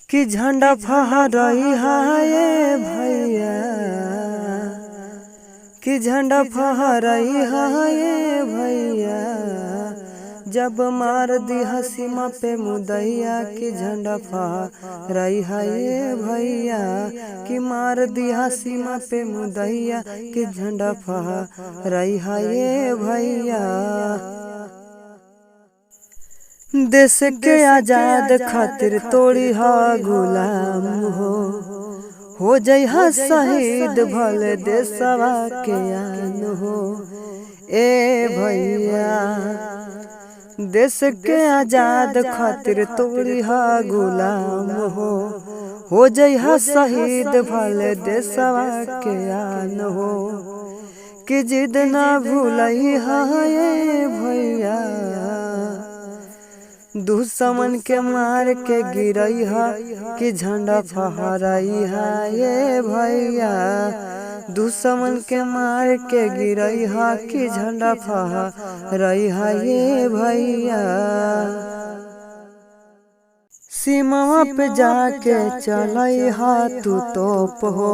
कि झंडा फहराई हाय भैया, कि झंडा फहराई हाय भैया, जब मार दिया सीमा पे मुदैया। कि झंडा फहराई हाय भैया, कि मार दिया सीमा पे मुदैया। कि झंडा फहराई हाय भैया। देश के आजाद खातिर तोड़ी हा गुलाम हो जइहा शहीद भले देशवा के आन हो। ए भैया देश के आजाद खातिर तोड़ी हा गुलाम हो जइहा शहीद भले देशवा के आन हो। कि जिद ना भूलई हा भैया, दुश्मन के मार के गिरई हा। कि झंडा फहराई हाय भैया, दुश्मन के मार के गिरई हा। कि झंडा फहराई हाय भैया। सीमा पे जाके चलई हा तू तोप हो,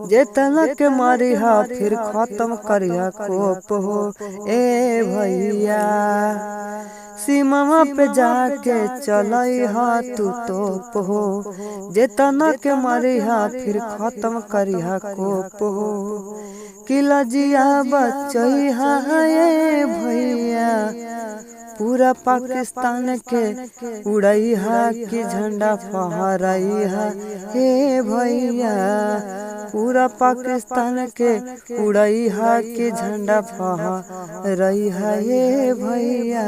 जेतना के मारी हा फिर खत्म करिया कोप हो। ए भैया सीमा पे जाके चलई हा तू तोप हो, जेतना के मारी हा फिर खत्म करिया कोप हो। कि लजिया बचई हाय भैया, पूरा पाकिस्तान के उड़ई हा। कि झंडा फहराई हा हे भैया, पूरा पाकिस्तान के उड़ई हा। कि झंडा फहराई हा हे भैया।